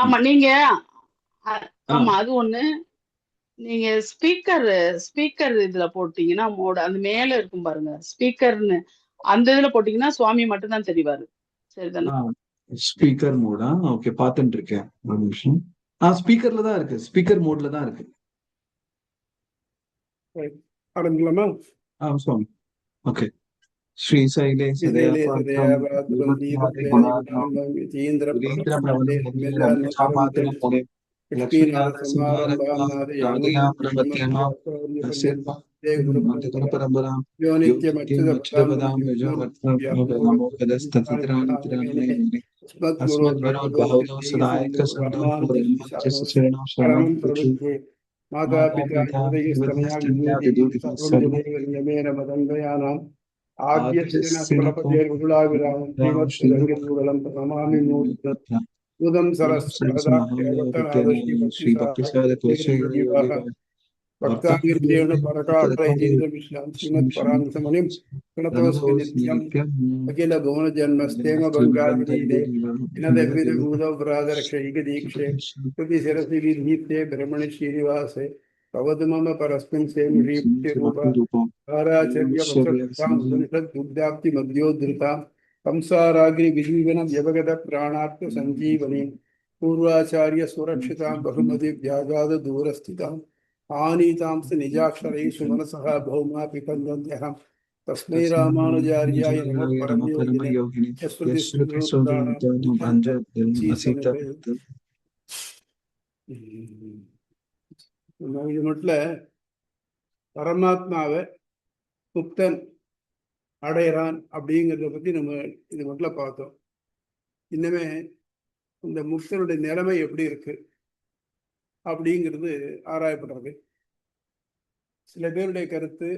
ஆமா நீங்க ஆமா அது ஒண்ணு. நீங்க ஸ்பீக்கர் இதுல போட்டீங்கன்னா அந்த மேல இருக்கும் பாருங்க ஸ்பீக்கர்னு, அந்த இதுல போட்டீங்கன்னா சுவாமி மட்டும் தான் தெரிவாரு. சரிதானே? ஸ்பீக்கர் மோடா? ஓகே, பார்த்துட்டு இருக்கேன் ஒரு நிமிஷம். ஸ்பீக்கர்ல தான் இருக்கு, ஸ்பீக்கர் மோட்ல தான் இருக்கு. ஆரம்பிக்கலாமா? சுவாமி. ஓகே. ஸ்ரீசைலே माता पिता अखिल भुवन जन्मस्तेम बंगाली दीक्षे कृति सरसी विधीते ब्रह्मणि श्रीनिवासे भवद्मम परस्मिन् सेम रूपाचार्य मध्योद्धृता कंसाराग्नि विजीवन व्यवगत प्राणार्थ संजीवनी पूर्वाचार्य सुरक्षिता बहुमति व्याघात दूरस्थिता आनीतांस निजाक्षरैः सुमनसः भौमा पिकन्दन्त्यहम् तस्मै रामानुजार्याय नमः परमयोगिने இது மட்டும் பரமாத்மாவை முக்தன் அடைகிறான் அப்படிங்கிறத பத்தி நம்ம இது மட்டும் பார்த்தோம். இன்னமே இந்த முக்தனுடைய நிலைமை எப்படி இருக்கு அப்படிங்கிறது ஆராயப்படுறது. சில பேருடைய கருத்து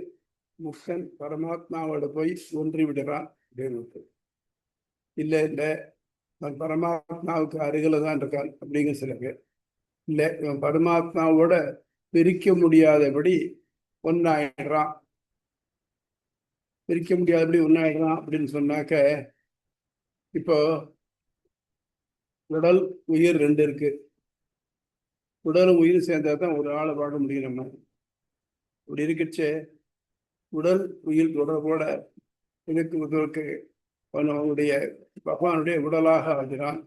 முக்தன் பரமாத்மாவோட போய் ஒன்றி விடுறான் அப்படின்னு. இல்லை இல்லை அவன் பரமாத்மாவுக்கு அருகில தான் இருக்கான் அப்படிங்கிற சில பேர். இல்லை இவன் பரமாத்மாவோட பிரிக்க முடியாதபடி ஒன்னாயிடுறான். பிரிக்க முடியாதபடி ஒன்னாயிடுறான் அப்படின்னு சொன்னாக்க, இப்போ உடல் உயிர் ரெண்டு இருக்கு. உடலும் உயிர் சேர்ந்தா தான் ஒரு ஆளை பார்க்க முடியும். நம்ம அப்படி இருக்கச்சே உடல் உயிர் தொடர்போட இருக்கிறதுக்கு அவனுடைய பகவானுடைய உடலாக ஆகிறான்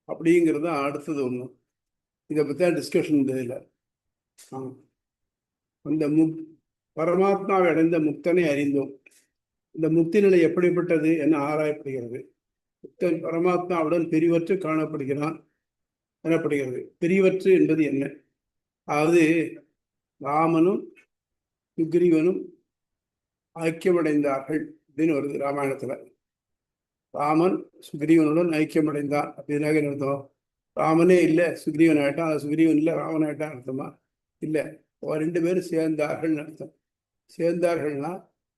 அப்படிங்கிறது தான் அடுத்தது ஒன்று. இதை பற்றி தான் டிஸ்கஷன் இருந்ததில்லை. அந்த பரமாத்மாவை அடைந்த முக்தனை அறிந்தோம். இந்த முக்தி நிலை எப்படிப்பட்டது என ஆராயப்படுகிறது. முக்தன் பரமாத்மாவுடன் பிரிவற்று காணப்படுகிறான் எனப்படுகிறது. பிரிவற்று என்பது என்ன? அதாவது ராமனும் சுக்ரீவனும் ஐக்கியமடைந்தார்கள் அப்படின்னு வருது ராமாயணத்துல. ராமன் சுக்ரீவனுடன் ஐக்கியமடைந்தான் அப்படின்னாக அர்த்தம். ராமனே இல்லை சுக்ரீவன் ஆயிட்டான், சுக்ரீவன் இல்லை ராமன் ஆயிட்டான் அர்த்தமா? இல்லை, ரெண்டு பேரும் சேர்ந்தார்கள் அர்த்தம். சேர்ந்தார்கள்னா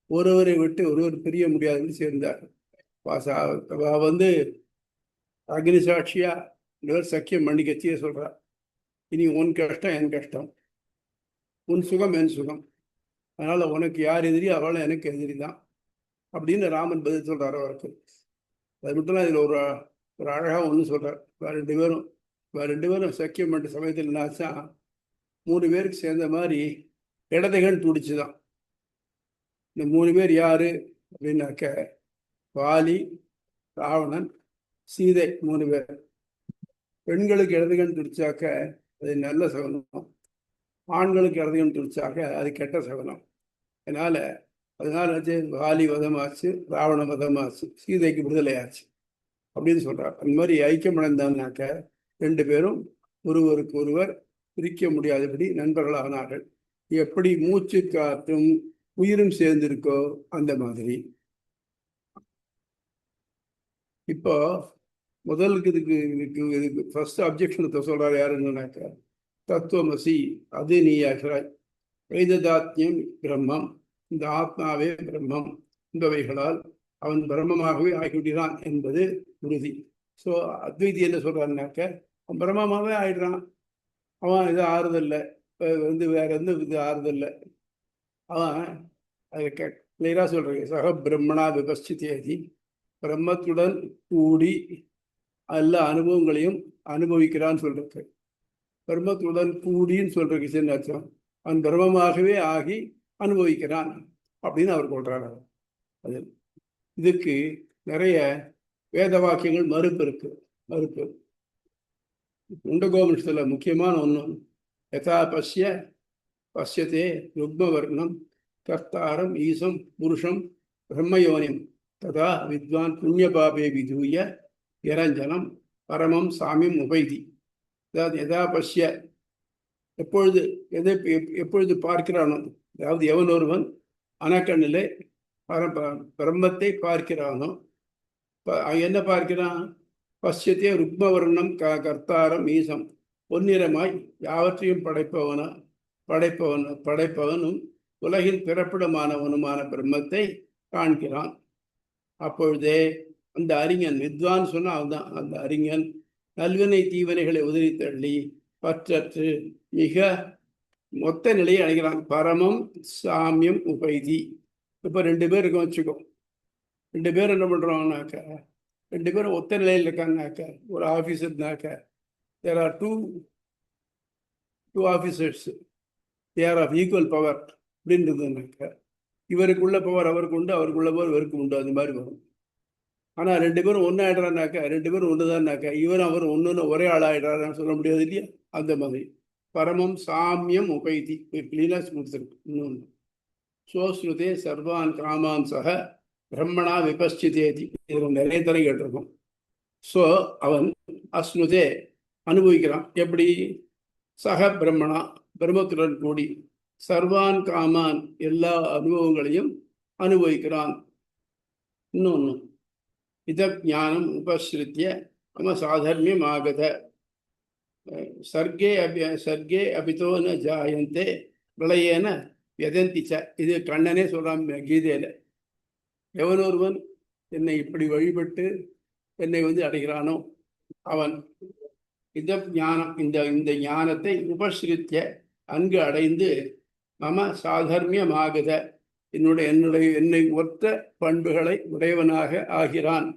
ஒருவரை விட்டு ஒருவர் பிரிய முடியாதுன்னு சேர்ந்தார்கள். வந்து அக்னி சாட்சியா சக்கியம் மணிக்கத்தியே சொல்றா, இனி உன் கஷ்டம் என் கஷ்டம், உன் சுகம் என் சுகம், அதனால உனக்கு யார் எதிரி அவளை எனக்கு எதிரி தான் அப்படின்னு ராமன் பதில் சொல்றாரு அவருக்கு. அது மட்டும் தான் இதில் ஒரு அழகா ஒன்று சொல்றார். ரெண்டு பேரும் சக்கியம் பண்ண சமயத்தில் என்னாச்சா, 3 பேருக்கு சேர்ந்த மாதிரி இடதைகள் துடிச்சுதான். இந்த 3 பேர் யாரு அப்படின்னாக்க, வாலி, ராவணன், சீதை 3 பேர். பெண்களுக்கு இடதுகண் துடிச்சாக்க அது நல்ல சகுனம், ஆண்களுக்கு இடதுகண் துடிச்சாக்க அது கெட்ட சகுனம். அதனால வாலி வதமாச்சு, ராவண வதமாச்சு, சீதைக்கு விடுதலை ஆச்சு அப்படின்னு சொல்றார். அந்த மாதிரி ஐக்கியமடைந்தான்னாக்க 2 பேரும் ஒருவருக்கு ஒருவர் பிரிக்க முடியாதபடி நண்பர்களானார்கள். எப்படி மூச்சு காற்றும் உயிரும் சேர்ந்திருக்கோ அந்த மாதிரி. இப்போ முதலுக்கு இதுக்கு ஃபர்ஸ்ட் அப்ஜெக்ஷனத்தை சொல்றாரு யாருன்னாக்க, தத்துவமசி அது நீ ஆகிறாய், வைததாத்யம் பிரம்மம், இந்த ஆத்மாவே பிரம்மம் என்பவைகளால் அவன் பிரம்மமாகவே ஆகிவிடுகிறான் என்பது உறுதி. ஸோ அத்வைதி என்ன சொல்றான்னாக்க, அவன் பிரம்மமாகவே ஆயிடுறான், அவன் இது ஆறுதல்ல, வேற எந்த இது ஆறுதல்ல. அவன் அதை கிளியரா சொல்றேன், சக பிரம்மணா விபஸ்திதேதி, பிரம்மத்துடன் கூடி எல்லா அனுபவங்களையும் அனுபவிக்கிறான்னு சொல்றது. பிரம்மத்துடன் கூடின்னு சொல்றதுக்கு என்ன அர்த்தம்? அவன் பிரம்மமாகவே ஆகி அனுபவிக்கிறான் அப்படின்னு அவர் சொல்றாரு. அது இதுக்கு நிறைய வேத வாக்கியங்கள் மறுப்பு இருக்கு. மறுப்பு முண்டகோபனிஷத்துல முக்கியமான ஒன்று, யதா பசியதே ருக்மவர்ணம் கர்த்தாரம் ஈசம் புருஷம் பிரம்மயோனிம் ததா வித்வான் புண்ணியபாபே விதூய இரஞ்சனம் பரமம் சாமியம் உபைதி. அதாவது யதா பசிய, எப்பொழுது பார்க்கிறானோ, அதாவது எவன் ஒருவன் அனக்கண்ணிலே பிரம்மத்தை பார்க்கிறானோ, என்ன பார்க்கிறான்? பசியத்தே ருக்மவர்ணம் கர்த்தாரம் ஈசம், பொன்னிறமாய் யாவற்றையும் படைப்பவனும் உலகின் பிறப்பிடமானவனுமான பிரம்மத்தை காண்கிறான். அப்பொழுதே அந்த அறிஞன், வித்வான் சொன்னா அவன்தான் அந்த அறிஞன், நல்வினை தீவினைகளை உதறி தள்ளி பற்றற்று மிக மொத்த நிலையை அடைகிறான். பரமம் சாமியம் உபைதி. இப்போ 2 பேர் இருக்கும் வச்சுக்கோ. 2 பேர் என்ன பண்றோம்னாக்க, 2 பேரும் ஒத்த நிலையில் இருக்காங்கனாக்க, ஒரு ஆஃபீஸ் இருந்தாக்க, there are two officers, there of equal power அப்படின்றதுனாக்க, இவருக்குள்ள பவர் அவருக்கு உண்டு, அவருக்குள்ள பவர் இவருக்கு உண்டு, அது மாதிரி வரும். ஆனால் 2 பேரும் ஒன்று ஆயிடுறான்னாக்கா, 2 பேரும் ஒன்று தான்னாக்கா, இவரும் அவரும் ஒன்றுன்னு ஒரே ஆளாயிடுறாருன்னு சொல்ல முடியாது இல்லையா? அந்த மாதிரி பரமம் சாமியம் உபைதி கிளீனாக கொடுத்துருக்கு. இன்னொன்று சோஸ்ருதே சர்வான் காமான் சக பிரம்மணா விபஸ்சிதேதி, இதில் நிறைய தடவை கேட்டிருக்கோம். ஸோ அவன் அஸ்னுதே அனுபவிக்கிறான். எப்படி? சக பிரம்மணா, பிரம்மத்துடன் கூடி, சர்வான் காமான் எல்லா அனுபவங்களையும் அனுபவிக்கிறான். இன்னொன்று இத ஞானம் உபஸ்ருத்திய மம சாதர்மியம் ஆகத சர்க்கே அபிதோ ந ஜாயந்தே பிரளயேன வியதந்திச்ச. இது கண்ணனே சொல்றான் கீதையில. எவனொருவன் என்னை இப்படி வழிபட்டு என்னை அடைகிறானோ அவன் இத ஞானம், இந்த ஞானத்தை உபஸ்ருத்திய அங்கு அடைந்து மம சாதர்மியமாகத என்னை ஒத்த பண்புகளை உடையவனாக ஆகிறான்.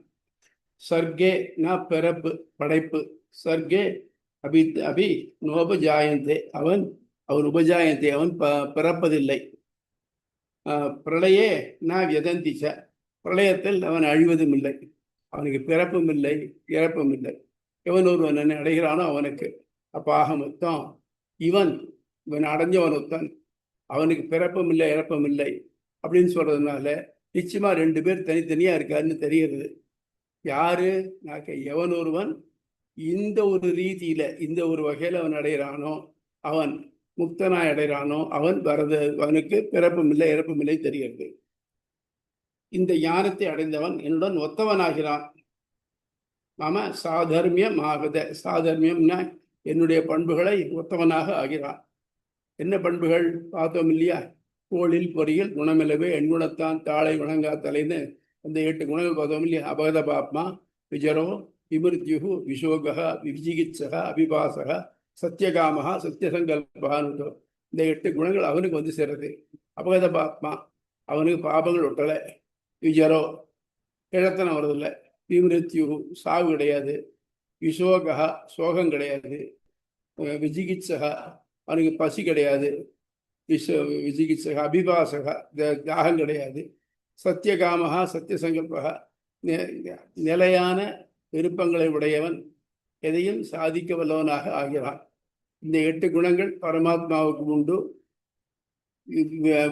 சர்க்கே ந பிறப்பு படைப்பு, சர்க்கே அபி நோபஜாயந்தே அவன் உபஜாயந்தே அவன் பிறப்பதில்லை. பிரளயே ந வியதந்திச்ச பிரளயத்தில் அவன் அழிவதும் இல்லை, அவனுக்கு பிறப்பும் இல்லை இறப்பும் இல்லை. எவன் ஒருவன் என்னை அடைகிறானோ அவனுக்கு. அப்போ ஆக மொத்தம் இவன் அடைஞ்சவன் ஒருத்தன், அவனுக்கு பிறப்பும் இல்லை இறப்பும் இல்லை அப்படின்னு சொல்றதுனால நிச்சயமா 2 பேர் தனித்தனியா இருக்காருன்னு தெரிகிறது. யாரு? எவன் ஒருவன் இந்த ஒரு ரீதியில இந்த ஒரு வகையில அவன் அடைகிறானோ, அவன் முக்தனாய் அடைகிறானோ, அவனுக்கு பிறப்பும் இல்லை இறப்பும் இல்லை தெரிகிறது. இந்த ஞானத்தை அடைந்தவன் என்னுடன் ஒத்தவனாகிறான். மம சாதர்மியம் ஆகுத, சாதர்மியம்னா என்னுடைய பண்புகளை ஒத்தவனாக ஆகிறான். என்ன பண்புகள் பார்த்தோம் இல்லையா? கோளில் பொறியில் குணமில்லவே எண்குணத்தான் தாளை வணங்கா தலைன்னு அந்த 8 குணங்கள் பார்த்தோம் இல்லையா? அபகத பாப்மா விஜரோ விமிருத்யுகு விஷோகா விஜிகித்சகா அபிபாசகா சத்தியகாமகா சத்தியசங்கல்பான்னு இந்த 8 குணங்கள் அவனுக்கு சேருது. அபகத பாப்மா அவனுக்கு பாபங்கள் ஒட்டலை. விஜரோ கிழத்தனம் வருதில்லை. விமிருத்யுகு சாவு கிடையாது. விஷோகா சோகம் கிடையாது. விஜிகித்சகா அவனுக்கு பசி கிடையாது. விஜிகித்சகா அபிபாசகா தாகம் கிடையாது. சத்தியகாமகா சத்தியசங்கல்பகா நிலையான விருப்பங்களை உடையவன், எதையும் சாதிக்க வல்லவனாக ஆகிறான். இந்த 8 குணங்கள் பரமாத்மாவுக்கு உண்டு.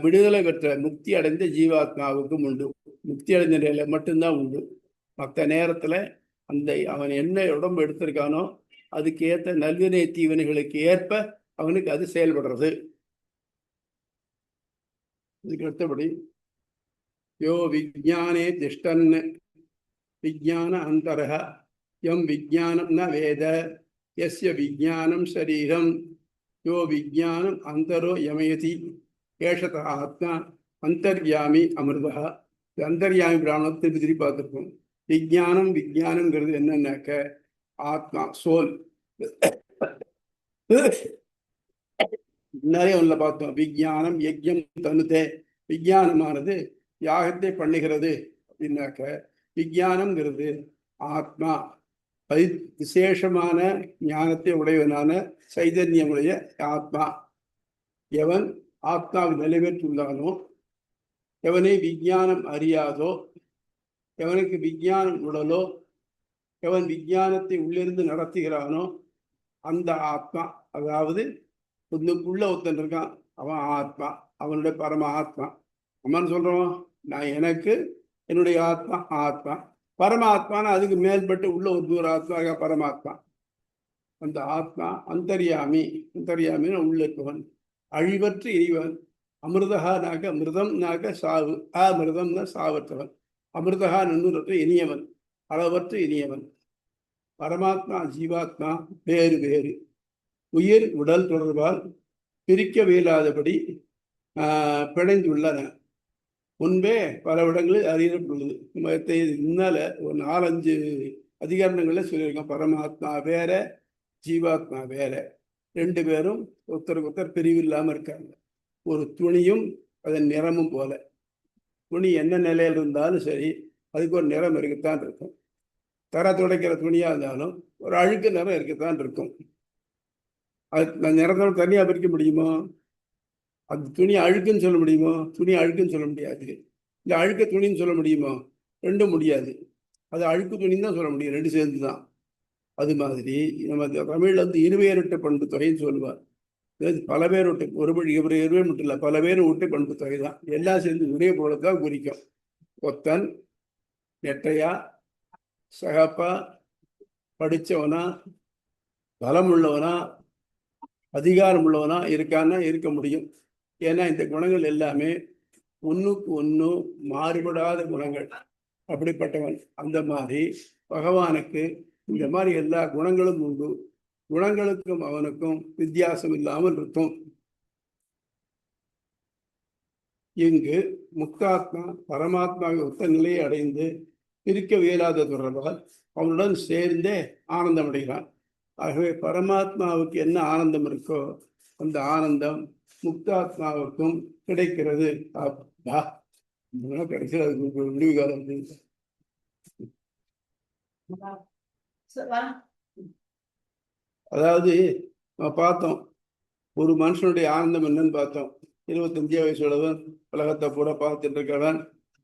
விடுதலை பெற்ற முக்தி அடைந்த ஜீவாத்மாவுக்கும் உண்டு. முக்தி அடைந்த நிலையில மட்டும்தான் உண்டு. மற்ற நேரத்துல அவன் என்ன உடம்பு எடுத்திருக்கானோ அதுக்கு ஏற்ற நல்வினை தீவினைகளுக்கு ஏற்ப அவனுக்கு அது செயல்படுறது. இதுக்கு அடுத்தபடி யோ விஜானே திஷ்டன் விஜான அந்தரஹ யம் விஜானம் ந வேத யஸ்ய விஜானம் சரீரம் யோ விஜானம் அந்தரோ யமயதி ஏஷத ஆத்மா அந்தர்யாமி அமிர்தா. அந்தர்யாமி பிராணம் திருப்பி பார்த்துருக்கோம். விஜானம்ங்கிறது என்னன்னாக்க ஆத்மா, சோல். நிறைய ஒன்றில் பார்த்தோம். விஜானம் யஜ்யம் தனுதே, விஜானமானது யாகத்தை பண்ணுகிறது அப்படின்னாக்க, விஜானம்ங்கிறது ஆத்மா. விசேஷமான ஞானத்தை உடையவனான சைதன்யமுடைய ஆத்மா. எவன் ஆத்மாவை நிலைபெற்றுள்ளானோ, எவனை விஞ்ஞானம் அறியாதோ, எவனுக்கு விஞ்ஞானம் உடலோ, எவன் விஞ்ஞானத்தை உள்ளிருந்து நடத்துகிறானோ அந்த ஆத்மா, அதாவது ஒன்றுக்குள்ள ஒருத்தன் இருக்கான், அவன் ஆத்மா, அவனுடைய பரம ஆத்மா. அவன் சொல்றோம், நான் எனக்கு என்னுடைய ஆத்மா ஆத்மா, பரமாத்மான அதுக்கு மேல்பட்டு உள்ள ஒரு ஆத்மா பரமாத்மா. அந்த ஆத்மா அந்தர்யாமி, அந்தர்யாமின்னு உள்ள இருப்பவன், அழிவற்று இறைவன். அமிர்தகானாக்க மிருதம்னாக்க சாவு, அமிர்தம்னா சாவற்றவன். அமிர்தகா நன்னூறற்ற இனியவன், அளவற்று இனியவன். பரமாத்மா ஜீவாத்மா வேறு வேறு. உயிர் உடல் தொடர்பால் பிரிக்க இயலாதபடி பிணைந்துள்ளன. முன்பே பல இடங்களில் அறியப்பட்டுள்ளது. முன்னால ஒரு 4-5 அதிகாரங்களில் சொல்லியிருக்கோம். பரமாத்மா வேற, ஜீவாத்மா வேற. 2 பேரும் ஒருத்தருக்கு ஒருத்தர் பிரிவு இல்லாமல் இருக்காங்க. ஒரு துணியும் அதன் நிறமும் போல. துணி என்ன நிலையில் இருந்தாலும் சரி, அதுக்கு ஒரு நிறம் இருக்கத்தான் இருக்கும். தர துடைக்கிற துணியாக இருந்தாலும் ஒரு அழுக்கு நிறம் இருக்கத்தான் இருக்கும். அது நிறத்தோட தனியாக பிரிக்க முடியுமோ? அது துணி அழுக்குன்னு சொல்ல முடியுமோ? துணி அழுக்குன்னு சொல்ல முடியாது. இல்லை அழுக்க துணின்னு சொல்ல முடியுமோ? ரெண்டும் முடியாது. அது அழுக்கு துணின்னு தான் சொல்ல முடியும், 2 சேர்ந்து தான். அது மாதிரி நம்ம தமிழில் வந்து 28 பண்பு தொகைன்னு சொல்லுவார். பல பேர் விட்டு ஒரு இருவே மட்டும் இல்லை, பல பேர் விட்டு பண்பு தொகை தான். எல்லாம் சேர்ந்து ஒரே போலத்தான் குறிக்கும். ஒத்தன், நெட்டையா, சகப்பா, படித்தவனா, பலம் உள்ளவனா, அதிகாரம் உள்ளவனா இருக்கான்னா இருக்க முடியும். ஏன்னா இந்த குணங்கள் எல்லாமே ஒன்றுக்கு ஒன்று மாறுபடாத குணங்கள். அப்படிப்பட்டவன். அந்த மாதிரி பகவானுக்கு இந்த மாதிரி எல்லா குணங்களும் உண்டு. குணங்களுக்கும் அவனுக்கும் வித்தியாசம் இல்லாமல் இருக்கும். இங்கு முக்தாத்மா பரமாத்மாவை ஒத்த நிலையை அடைந்து பிரிக்க இயலாத தொடர்பால் அவனுடன் சேர்ந்தே ஆனந்தம் அடைகிறான். ஆகவே பரமாத்மாவுக்கு என்ன ஆனந்தம் இருக்கோ அந்த ஆனந்தம் முக்தாத்மாவுக்கும் கிடைக்கிறது. கிடைக்கிறது முடிவு காலம். அதாவது பார்த்தோம், ஒரு மனுஷனுடைய ஆனந்தம் என்னன்னு பார்த்தோம். 25 வயசுள்ளவன் உலகத்தை பூரா பார்த்துட்டு இருக்கவன்,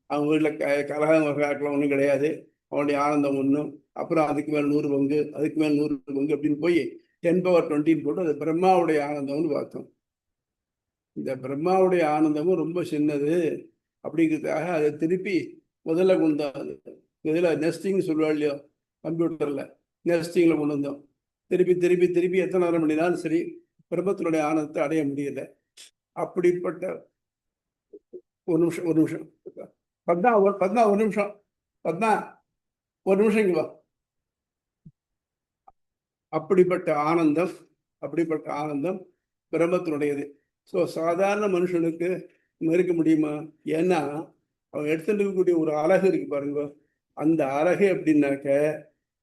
அவங்க வீட்டில் கலகம் வகையாக்கலாம் ஒன்றும் கிடையாது. அவனுடைய ஆனந்தம் ஒன்றும். அப்புறம் அதுக்கு மேல் 100 பங்கு, அதுக்கு மேல் 100 பங்கு அப்படின்னு போய் 10^20 போட்டு அது பிரம்மாவுடைய ஆனந்தம்னு பார்த்தோம். இந்த பிரம்மாவுடைய ஆனந்தமும் ரொம்ப சின்னது. அப்படிங்கிறதுக்காக அதை திருப்பி முதல்ல கொண்டு வந்தோம். இதில் நெஸ்டிங்னு சொல்லுவா இல்லையோ, கம்ப்யூட்டரில் நெஸ்டிங்கில் கொண்டு வந்தோம். திருப்பி திருப்பி திருப்பி எத்தனை நேரம் பண்ணினாலும் சரி பிரம்மத்தினுடைய ஆனந்தத்தை அடைய முடியல. அப்படிப்பட்ட ஒரு நிமிஷம் பத்மா ஒரு நிமிஷம் பத்மா ஒரு நிமிஷம் இங்க வா. அப்படிப்பட்ட ஆனந்தம் பிரம்மத்தினுடையது. ஸோ சாதாரண மனுஷனுக்கு இருக்க முடியுமா? ஏன்னா அவன் எடுத்துட்டு இருக்கக்கூடிய ஒரு அழகு இருக்கு பாருங்க. அந்த அழகு எப்படின்னாக்க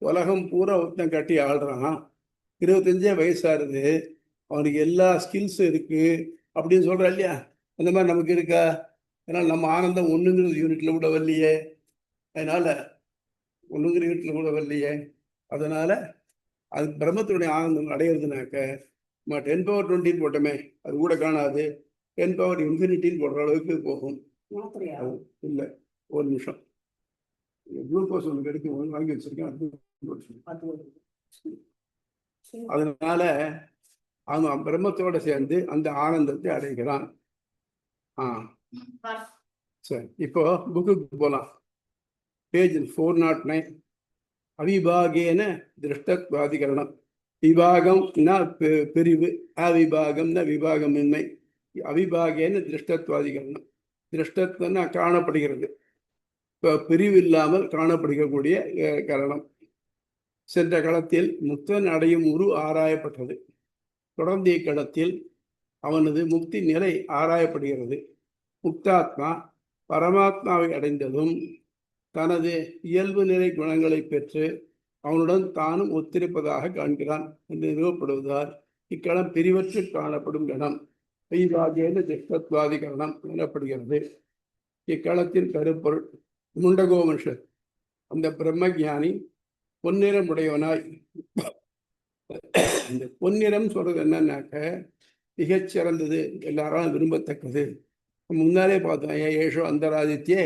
உலகம் பூரா ஒருத்தன் கட்டி ஆள்றான். 25 வயசாகுது, அவனுக்கு எல்லா ஸ்கில்ஸும் இருக்கு அப்படின்னு சொல்றா இல்லையா? அந்த மாதிரி நமக்கு இருக்கா? அதனால நம்ம ஆனந்தம் 1ங்கிற யூனிட்ல கூட வரலையே. அதனால 1ங்கிற யூனிட்ல கூட வரலையே. அதனால அது பிரம்மத்தினுடைய ஆனந்தம் அடையிறதுனாக்க 10^20 போட்டோமே அது கூட காணாது. 10^∞ போடுற அளவுக்கு போகும். இல்லை ஒரு நிமிஷம், குளுக்கோஸ் ஒன்று எடுத்து வாங்கி வச்சிருக்கேன். அதனால அவன் பிரம்மத்தோட சேர்ந்து அந்த ஆனந்தத்தை அடைகிறான். சரி, இப்போ புக்குக்கு போலாம். பேஜ் 409. அவிபாகேன திருஷ்டத்வாதிகரணம். விபாகம்னா பிரிவு, அவிபாகம்னா விபாகமின்மை. அவிபாகேன திருஷ்டத்வாதிகரணம். திருஷ்டத்வம்னா காணப்படுகிறது, பிரிவு இல்லாமல் காணப்படுகக்கூடிய கரணம். சென்ற களத்தில் முக்தன் அடையும் உரு ஆராயப்பட்டது. தொடர்ந்து இக்களத்தில் அவனது முக்தி நிலை ஆராயப்படுகிறது. முக்தாத்மா பரமாத்மாவை அடைந்ததும் தனது இயல்பு நிலை குணங்களை பெற்று அவனுடன் தானும் ஒத்திருப்பதாக காண்கிறான் என்று நிறுவப்படுவதால் இக்களம் பிரிவற்று காணப்படும் இடம் வைவாகேன திருஷ்டத்வாதிகரணம் எனப்படுகிறது. இக்களத்தின் கருப்பொருள் முண்டகோமனுஷர், அந்த பிரம்ம ஞானி பொன்னிறம் உடையவனாய். இந்த பொன்னிறம் சொல்றது என்னன்னாக்க மிகச்சிறந்தது, எல்லாராலும் விரும்பத்தக்கது. முன்னாலே பார்த்தோம், ஏஷோ அந்தராதித்யே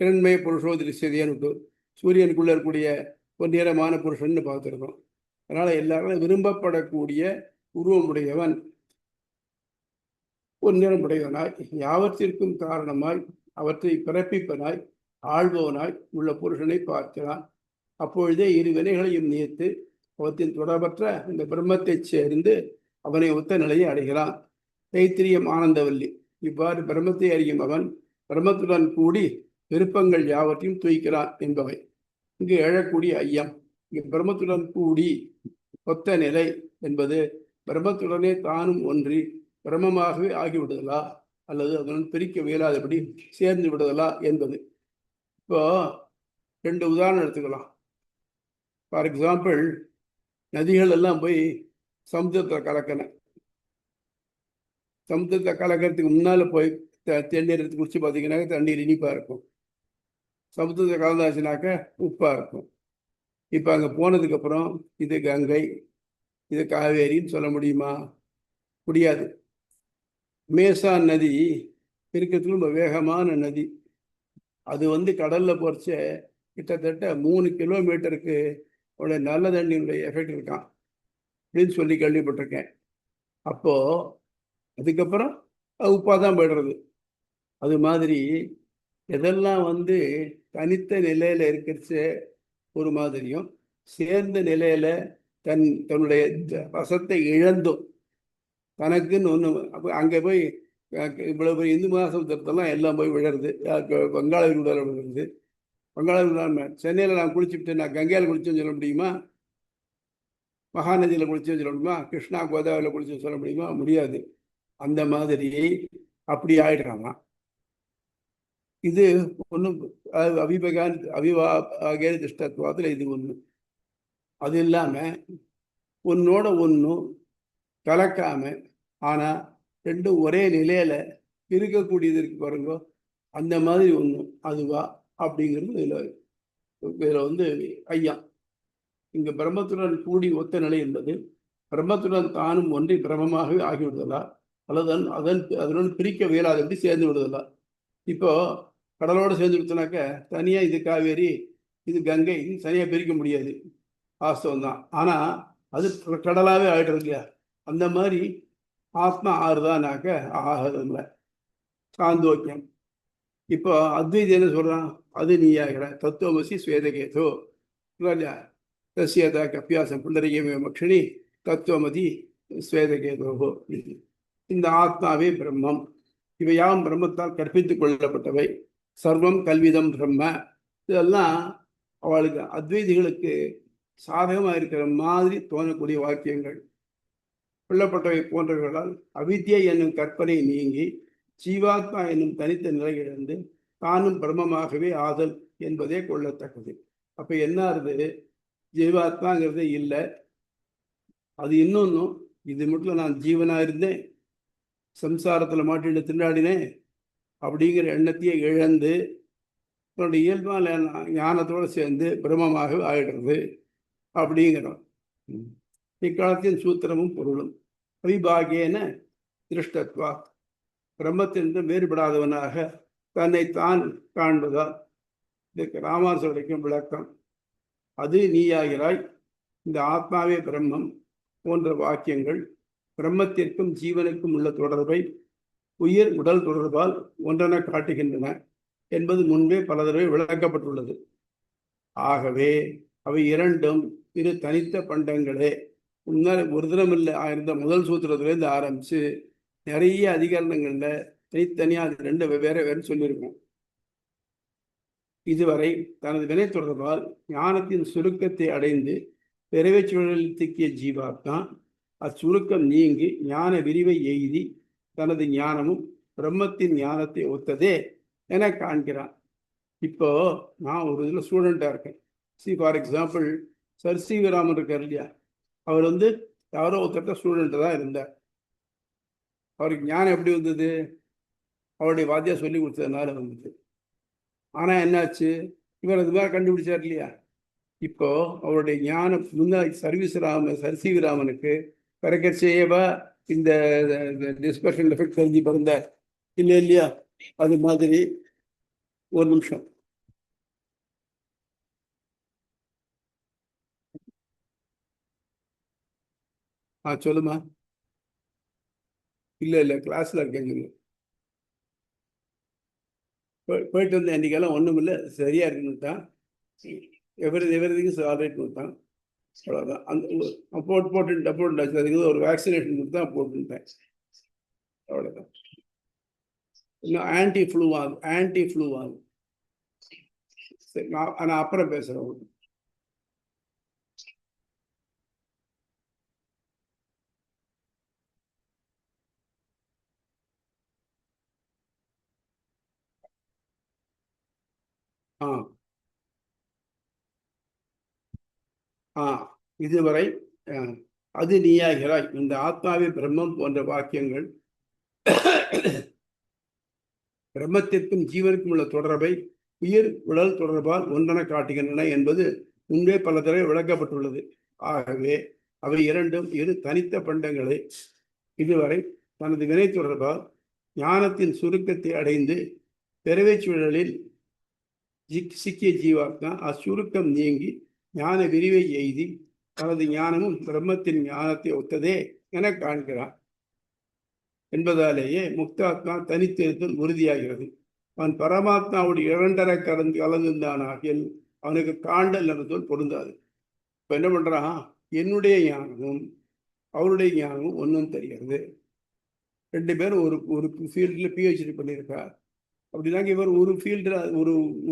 கிரண்மய புருஷோ திருஷ்யதேன்னு சூரியனுக்குள்ள இருக்கக்கூடிய பொன்னிறமான புருஷன்னு பார்த்துருக்கோம். அதனால எல்லாரும் விரும்பப்படக்கூடிய உருவமுடையவன், பொன்னிறம் உடையவனாய், யாவற்றிற்கும் காரணமாய், அவற்றை பிறப்பிப்பனாய், ஆள்பவனாய் உள்ள புருஷனை பார்க்கிறான். அப்பொழுதே இரு வினைகளையும் நீர்த்து அவற்றின் தொடர்பற்ற இந்த பிரம்மத்தை சேர்ந்து அவனை ஒத்த நிலையை அடைகிறான். தைத்திரியம் ஆனந்தவல்லி. இவ்வாறு பிரம்மத்தை அறியும் அவன் பிரம்மத்துடன் கூடி விருப்பங்கள் யாவற்றையும் துய்க்கிறான் என்பவை. இங்கு எழக்கூடிய ஐயம், இங்கு பிரம்மத்துடன் கூடி ஒத்த நிலை என்பது பிரம்மத்துடனே தானும் ஒன்றி பிரம்மமாகவே ஆகிவிடுதலா அல்லது அதனுடன் பிரிக்க இயலாதபடி சேர்ந்து விடுதலா என்பது. இப்போ 2 உதாரணம் எடுத்துக்கலாம். ஃபார் எக்ஸாம்பிள், நதிகள் எல்லாம் போய் சமுத்திரத்தில் கலக்கின. சமுத்திரத்தை கலக்கிறதுக்கு முன்னால போய் தண்ணீர் எடுத்து குடிச்சு பார்த்தீங்கன்னாக்க தண்ணீர் இனிப்பாக இருக்கும். சமுத்திரத்தை கலந்தாச்சுனாக்க உப்பாக இருக்கும். இப்போ அங்கே போனதுக்கப்புறம் இது கங்கை, இது காவேரின்னு சொல்ல முடியுமா? முடியாது. மேசான் நதி இருக்கிறதுக்கு ரொம்ப வேகமான நதி. அது கடல்ல போறச்ச கிட்டத்தட்ட 3 கிலோமீட்டருக்கு உடைய நல்ல தண்ணியுடைய எஃபெக்ட் இருக்கான் அப்படின்னு சொல்லி கேள்விப்பட்டிருக்கேன். அப்போ அதுக்கப்புறம் அது உப்பாக தான் போயிடுறது. அது மாதிரி எதெல்லாம் தனித்த நிலையில இருக்கிறச்ச ஒரு மாதிரியும், சேர்ந்த நிலையில தன்னுடைய ரசத்தை இழந்தும் தனக்குன்னு ஒன்று. அப்போ அங்கே போய் இவ்வளவு பெரிய இந்து மகாசமுத்திரத்தெல்லாம் எல்லாம் போய் விழுறது, வங்காள விரிகுடாவில் விழுறது. வங்காள விரிகுடா சென்னையில் நான் குளிச்சுட்டு நான் கங்கையில் குளிச்சேன்னு சொல்ல முடியுமா? மகாநதியில் குளிச்சேன்னு சொல்ல முடியுமா? கிருஷ்ணா கோதாவரியில் குளிச்சேன்னு சொல்ல முடியுமா? முடியாது. அந்த மாதிரி அப்படி ஆயிடுறாங்க. இது ஒன்றும் அவிவாகே திருஷ்டத்துவத்தில் இது ஒன்று. அது இல்லாமல் ஒன்னோட ஒன்றும் கலக்காம ஆனால் ரெண்டும் ஒரே நிலையில இருக்கக்கூடியது இருக்கு பாருங்க, அந்த மாதிரி ஒன்று அதுவா அப்படிங்கிறது இதில் ஐயா. இங்கே பிரம்மத்துடன் கூடி ஒத்த நிலை என்பது பிரம்மத்துடன் தானும் ஒன்றி பிரம்மமாகவே ஆகிவிடுதலா அல்லது அதனுடன் பிரிக்க இயலாதபடி சேர்ந்து விடுதலா? இப்போ கடலோடு சேர்ந்து விடுத்தனாக்க தனியாக இது காவேரி, இது கங்கை, இது தனியாக பிரிக்க முடியாது, வாஸ்தவம் தான். ஆனால் அது கடலாகவே ஆகிடுறது இல்லையா? அந்த மாதிரி ஆத்மா ஆறுதானாக்க ஆகிறதில்லை. சாந்தோக்கியம். இப்போ அத்வைதி என்ன சொல்றான்? அது நீயாகிற தத்துவமசி ஸ்வேதகேதோ இல்லையா? தசியதா கப்பியாசம் புண்டரீகமே மக்ஷினி தத்துவமதி ஸ்வேதகேதோ. இந்த ஆத்மாவே பிரம்மம். இவையாவும் பிரம்மத்தால் கற்பித்துக் கொள்ளப்பட்டவை. சர்வம் கல்விதம் பிரம்ம. இதெல்லாம் அவளுக்கு அத்வைதிகளுக்கு சாதகமாக இருக்கிற மாதிரி தோணக்கூடிய வாக்கியங்கள். கொள்ளப்பட்டவை போன்றவர்களால் அவித்யை என்னும் கற்பனை நீங்கி ஜீவாத்மா என்னும் தனித்த நிலை இழந்து தானும் பிரம்மமாகவே ஆதல் என்பதே கொள்ளத்தக்கது. அப்ப என்ன ஆகுது? ஜீவாத்மாங்கிறதே இல்லை. அது இன்னொன்னும், இது மட்டும் நான் ஜீவனா இருந்தேன், சம்சாரத்துல மாட்டிட்டு திண்டாடினேன் அப்படிங்கிற எண்ணத்தையே இழந்து தன்னுடைய இயல்பான ஞானத்தோடு சேர்ந்து பிரம்மமாக ஆயிடுறது அப்படிங்கிறோம். இக்காலத்தின் சூத்திரமும் பொருளும் அவிபாகேன திருஷ்டத்வா, பிரம்மத்திலிருந்து வேறுபடாதவனாக தன்னைத்தான் காண்பதால். இதுக்கு ராமானுஜர் வரைக்கும் விளக்கம். அது நீயாகிறாய், இந்த ஆத்மாவே பிரம்மம் போன்ற வாக்கியங்கள் பிரம்மத்திற்கும் ஜீவனுக்கும் உள்ள தொடர்பை உயிர் உடல் தொடர்பால் ஒன்றென காட்டுகின்றன என்பது முன்பே பல தடவை விளக்கப்பட்டுள்ளது. ஆகவே அவை இரண்டும் இரு தனித்த பண்டங்களே. முன்னால் ஒரு தினம் இல்லை, ஆயிருந்த முதல் சூத்திரத்திலேருந்து ஆரம்பிச்சு நிறைய அதிகரணங்கள்ல தனித்தனியா அது ரெண்டு வேறு சொல்லியிருக்கோம். இதுவரை தனது வினை தொடர்பால் ஞானத்தின் சுருக்கத்தை அடைந்து பிறவை சூழலில் திக்கிய ஜீவாத்மா அச்சுருக்கம் நீங்கி ஞான விரிவை எய்தி தனது ஞானமும் பிரம்மத்தின் ஞானத்தை ஒத்ததே என காண்கிறான். இப்போ நான் ஒரு இதில் ஸ்டூடெண்டா இருக்கேன். For example sir C V Raman இருக்கார் இல்லையா? அவர் யாரோ ஒருத்தட்ட ஸ்டூடெண்ட் தான் இருந்தார். அவருக்கு ஞானம் எப்படி வந்தது? அவருடைய வாத்தியார் சொல்லி கொடுத்ததுனால வந்தது. ஆனால் என்னாச்சு? இவர் அது மாதிரி கண்டுபிடிச்சார் இல்லையா? இப்போ அவருடைய ஞானம் முன்னாடி சர்சிவிராமனுக்கு கரைக்கச்சேவா இந்த டிஸ்பர்ஷன் எஃபெக்ட் தெரிஞ்சு பிறந்த இல்லை இல்லையா? அது மாதிரி ஒரு நிமிஷம். சொல்லுமா. இல்லை கிளாஸ்ல இருக்கேன் சொல்லு. போயிட்டு வந்து அன்றைக்கெல்லாம் ஒன்றும் இல்லை, சரியா இருக்குன்னு தான். எவ்ரிதிங் ஆல்ரைட் கொடுத்தான். அவ்வளோதான். அந்த போட்டுட்டாச்சு. அதுக்கு ஒரு வேக்சினேஷன் கொடுத்தா போட்டுட்டேன். அவ்வளோதான். இன்னும் ஆன்டி ஃப்ளூ ஆகும். சரி, நான் அப்புறம் பேசுகிறேன். இதுவரை அது நீயாகிறாய், இந்த ஆத்மாவே பிரம்மம் போன்ற வாக்கியங்கள் பிரம்மத்திற்கும் ஜீவனுக்கும் உள்ள தொடர்பை உயிர் உடல் தொடர்பால் ஒன்றென காட்டுகின்றன என்பது முன்பே பல தடவை விளக்கப்பட்டுள்ளது. ஆகவே அவை இரண்டும் இரு தனித்த பண்டங்களை இதுவரை தனது வினை தொடர்பால் ஞானத்தின் சுருக்கத்தை அடைந்து பிறவை சூழலில் சிக்கிய ஜீவாத்மா அச்சுருக்கம் நீங்கி ஞான விரிவை எய்தி தனது ஞானமும் பிரம்மத்தின் ஞானத்தை ஒத்ததே என காண்கிறான் என்பதாலேயே முக்தாத்மா தனித்திருத்தல் உறுதியாகிறது. அவன் பரமாத்மாவுடைய இரண்டரை கலந்துந்தானாகில் அவனுக்கு காண்டல் என்ற சொல் பொருந்தாது. இப்ப என்ன பண்றான்? என்னுடைய ஞானமும் அவருடைய ஞானமும் ஒன்றும் தெரிகிறது. ரெண்டு பேரும் ஒரு ஃபீல்டில் பிஹெச்டி பண்ணியிருக்கார். அப்படின்னாங்க இவர் ஒரு ஃபீல்டில்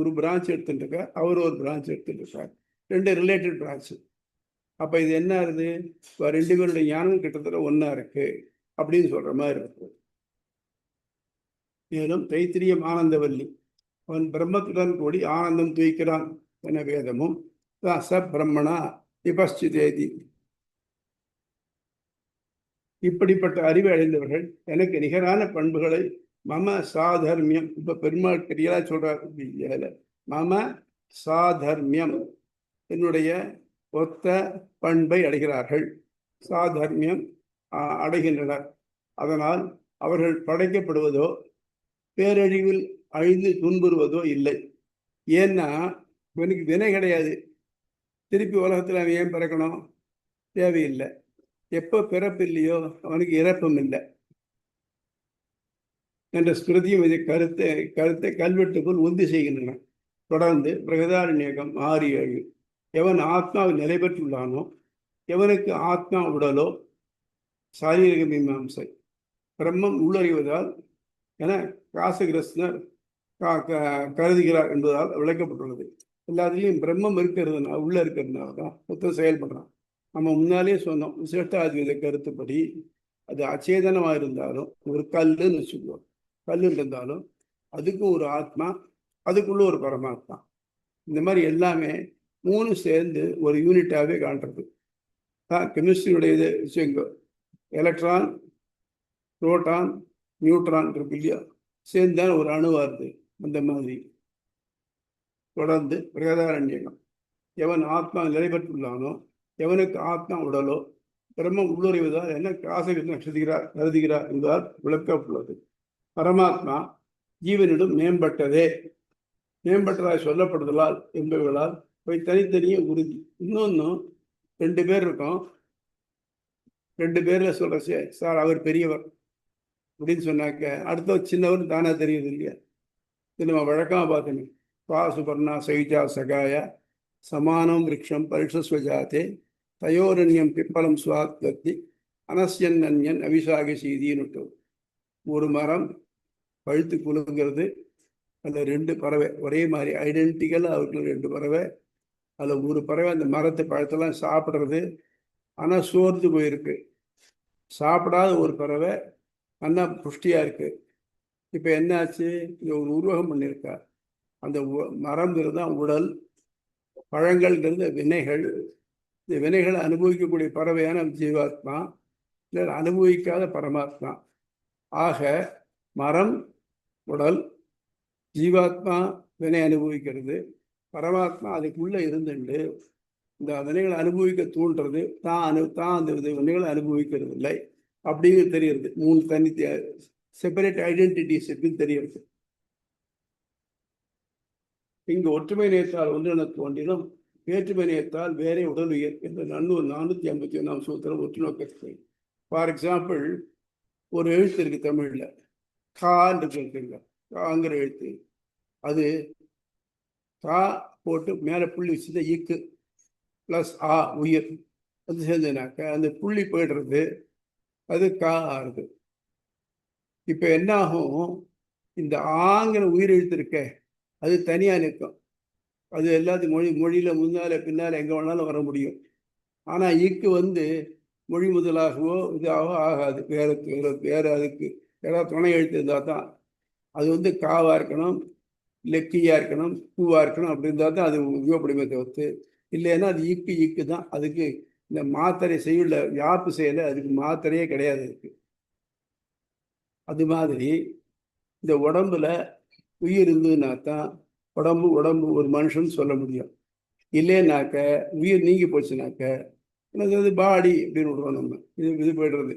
ஒரு பிரான்ச் எடுத்துட்டு இருக்கார், அவர் ஒரு பிரான்ச் எடுத்துட்டு இருக்கார். ரெண்டு ரிலேட்டட் பிரான்ச்சு. அப்போ இது என்ன ஆகுது? இப்போ ரெண்டு பேருடைய ஞானம் கிட்டத்தட்ட ஒன்றா இருக்கு அப்படின்னு சொல்ற மாதிரி இருக்கு. மேலும் தைத்திரியம் ஆனந்தவல்லி அவன் பிரம்மத்துடன் கூடி ஆனந்தம் துய்க்கிறான் என வேதமும் ச பிரம்மணா விபஸ்சிதேதி. இப்படிப்பட்ட அறிவை அடைந்தவர்கள் எனக்கு நிகரான பண்புகளை மம சாதர்மியம், இப்ப பெருமாள் பெரியலா சொல்றாரு, மம சாதர்மியம் என்னுடைய ஒத்த பண்பை அடைகிறார்கள், சாதர்மியம் அடைகின்றனர். அதனால் அவர்கள் படைக்கப்படுவதோ பேரழிவில் அழிந்து துன்புறுவதோ இல்லை. ஏன்னா இவனுக்கு வினை கிடையாது. திருப்பி உலகத்தில் அவன் ஏன் பிறக்கணும்? தேவையில்லை. எப்போ பிறப்பு இல்லையோ அவனுக்கு இறப்பும் இல்லை என்ற ஸ்மிருதியும் இதை கருத்தை கல்வெட்டுக்குள் உறுதி செய்கின்றன. தொடர்ந்து பிரகதாரண்யகம் 6:7 எவன் ஆத்மாவில் நிலை பெற்றுள்ளானோ எவனுக்கு ஆத்மா உடலோ சாரீரக மீமாம்சை பிரம்மம் உள்ளறிவதால் என காசகிருஷ்ணர் கருதுகிறார் என்பதால் விளக்கப்பட்டுள்ளது. எல்லாத்துலேயும் பிரம்மம் இருக்கிறதுனால உள்ள இருக்கிறதுனால தான் மொத்தம் செயல்படுறான். நம்ம முன்னாலே சொன்னோம், விசிஷ்டாத்வைத கருத்துப்படி அது அச்சேதனமாக இருந்தாலும் ஒரு கல்லுன்னு வச்சுக்குவோம். கல் இருந்தாலும் அதுக்கும் ஒரு ஆத்மா, அதுக்குள்ள ஒரு பரமாத்மா. இந்த மாதிரி எல்லாமே மூணு சேர்ந்து ஒரு யூனிட்டாகவே காண்றது தான் கெமிஸ்ட்ரியுடைய இது விஷயங்கள். எலக்ட்ரான், புரோட்டான், நியூட்ரான் இருக்கு இல்லையா, சேர்ந்தான் ஒரு அணுவா இருக்கு. அந்த மாதிரி தொடர்ந்து பிரகதாரண்யகம் எவன் ஆத்மா நிலை பெற்றுள்ளானோ எவனுக்கு ஆத்மா உடலோ பிரம்மம் உள்ளுறைவதால் என்ன காசகிருஷ்ணன் கருதுகிறார் என்பதால் விளக்கப்பட்டுள்ளது. பரமாத்மா ஜீவனிடம் மேம்பட்டதாய் சொல்லப்படுதலால் என்பவர்களால் போய் தனித்தனியே உறுதி. இன்னொன்னும் ரெண்டு பேர் இருக்கோம், ரெண்டு பேர்ல சொல்ற சார் அவர் பெரியவர் அப்படின்னு சொன்னாக்க அடுத்த சின்னவர் தானே தெரியுது இல்லையா? இது நம்ம வழக்கமா பார்த்தோம். சுபர்ணா சைஜா சகாய சமானம் விரக்ஷம் பரிஷஸ்வஜாத்தே தயோரண்யம் பிப்பலம் சுவாத்வத்தி அனஸ்யன் அன்யன் அபிஷாக செய்தின்னு. ஒரு மரம் பழுத்து குலுங்கிறது, அதில் ரெண்டு பறவை ஒரே மாதிரி ஐடென்டிக்கலாக அவருக்கு ரெண்டு பறவை. அதில் ஒரு பறவை அந்த மரத்து பழத்தெல்லாம் சாப்பிட்றது, ஆனால் சோர்ந்து போயிருக்கு. சாப்பிடாத ஒரு பறவை நல்லா புஷ்டியாக இருக்கு. இப்போ என்னாச்சு? இங்கே ஒரு உருவகம் பண்ணியிருக்கா. அந்த மரம்ங்கிறது தான் உடல், பழங்கள்ங்கிறது வினைகள். இந்த வினைகளை அனுபவிக்கக்கூடிய பறவையான ஜீவாத்மா, இல்லை அனுபவிக்காத பரமாத்மா. ஆக மரம் உடல், ஜீவாத்மா வினை அனுபவிக்கிறது, பரமாத்மா அதுக்குள்ளே இருந்துட்டு இந்த வினைகளை அனுபவிக்க தூண்டுறது தான் அந்த வினைகளை அனுபவிக்கிறது இல்லை அப்படிங்கிறது தெரியுது. 3 தனி செப்பரேட் ஐடென்டிட்டிஸ் இருக்குன்னு தெரியுது. இங்கு ஒற்றுமை நேயத்தால் ஒன்றினத்து ஒன்றினும் வேற்றுமை நேயத்தால் வேறே உடல் உயிர் என்ற 451ஆம் சூத்திரம் ஒற்று நோக்கத்தை. ஃபார் எக்ஸாம்பிள், ஒரு எழுத்து இருக்கு தமிழ்ல, கான்னு இருக்குங்க, காங்கிற எழுத்து. அது கா போட்டு மேலே புள்ளி வச்சுட்டு இக்கு ப்ளஸ் ஆ உயிர் அது சேர்ந்தனாக்க அந்த புள்ளி போயிடுறது, அது கா ஆகுது. இப்போ என்ன ஆகும், இந்த ஆங்கிற உயிர் எழுத்து இருக்க அது தனியாக நிற்கும். அது எல்லாத்தையும் மொழியில முன்னால பின்னால எங்கே வேணாலும் வர முடியும். ஆனால் இக்கு மொழி முதலாகவோ இதாகவோ ஆகாது. வேற அதுக்கு ஏதாவது துணை எழுத்து இருந்தால் தான் அது காவா இருக்கணும், லெக்கியா இருக்கணும், பூவா இருக்கணும். அப்படி இருந்தால் தான் அது உபயோகப்படுமே தவிர்த்து, இல்லைன்னா அது இக்கு தான். அதுக்கு இந்த மாத்திரை செய்யுள்ள யாப்பு செய்யலை, அதுக்கு மாத்திரையே கிடையாது அதுக்கு. அது மாதிரி இந்த உடம்புல உயிர் இருந்ததுன்னா தான் உடம்பு ஒரு மனுஷன் சொல்ல முடியும். இல்லைன்னாக்க உயிர் நீங்கி போச்சுனாக்க அது பாடி அப்படின்னு விடுறோம் நம்ம. இது போய்டுறது,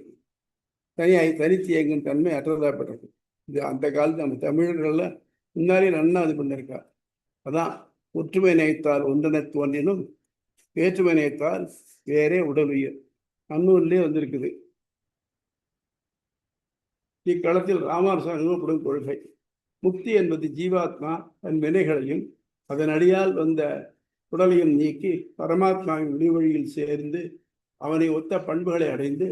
தனித்து இயங்கும் தன்மை அற்றதாகப்படுறது. இது அந்த காலத்து நம்ம தமிழர்கள்ல முன்னாலே நன்னா இது பண்ணிருக்கா. அதான் ஒற்றுமை நேயத்தால் ஒன்றினத்து ஒன்றினும் வேற்றுமை நேயத்தால் வேறே உடல் உயிர். அன்னூர்லேயே வந்திருக்குது. இக்களத்தில் ராமானுசன் அனுபவப்படும் கொள்கை, முக்தி என்பது ஜீவாத்மா தன் வினைகளையும் அதன் அடியால் வந்த உடலையும் நீக்கி பரமாத்மாவின் விடிவழியில் சேர்ந்து அவனை ஒத்த பண்புகளை அடைந்து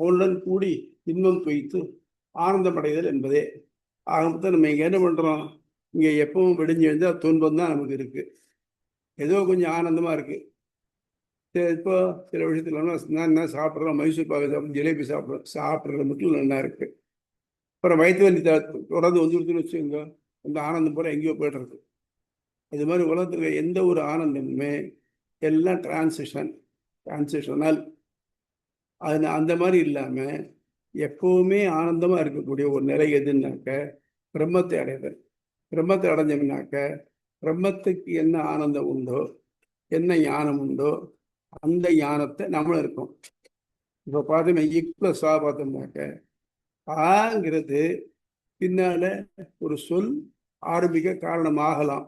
அவனுடன் கூடி இன்பம் துய்த்து ஆனந்தமடைதல் என்பதே. ஆக நம்ம இங்கே என்ன பண்ணுறோம், இங்கே எப்பவும் விடிஞ்சு எழுந்தால் துன்பம் தான் நமக்கு இருக்குது. ஏதோ கொஞ்சம் ஆனந்தமாக இருக்குது. இப்போ சில விஷயத்துல நான் சாப்பிட்றோம், மைசூர் பாக்கு சாப்பிட்றோம், ஜிலேபி சாப்பிட்றது மட்டும் நல்லா இருக்குது. அப்புறம் வயிற்று வலி தொடர்ந்து வந்துடுதுன்னு வச்சுக்கோங்க, அந்த ஆனந்தம் பூரா எங்கேயோ போய்டுறது. இது மாதிரி உலகத்தில் எந்த ஒரு ஆனந்தமுமே எல்லாம் டிரான்சிஷனல். அது அந்த மாதிரி இல்லாமல் எப்போவுமே ஆனந்தமாக இருக்கக்கூடிய ஒரு நிலை எதுன்னாக்க பிரம்மத்தை அடைதல். பிரம்மத்தை அடைஞ்சோம்னாக்க பிரம்மத்துக்கு என்ன ஆனந்தம் உண்டோ, என்ன ஞானம் உண்டோ, அந்த ஞானத்தை நம்மளும் இருக்கோம். இப்போ பார்த்தோம்னா +ஆ பார்த்தோம்னாக்க ஆங்கிறது பின்னால ஒரு சொல் ஆரம்பிக்க காரணமாகலாம்.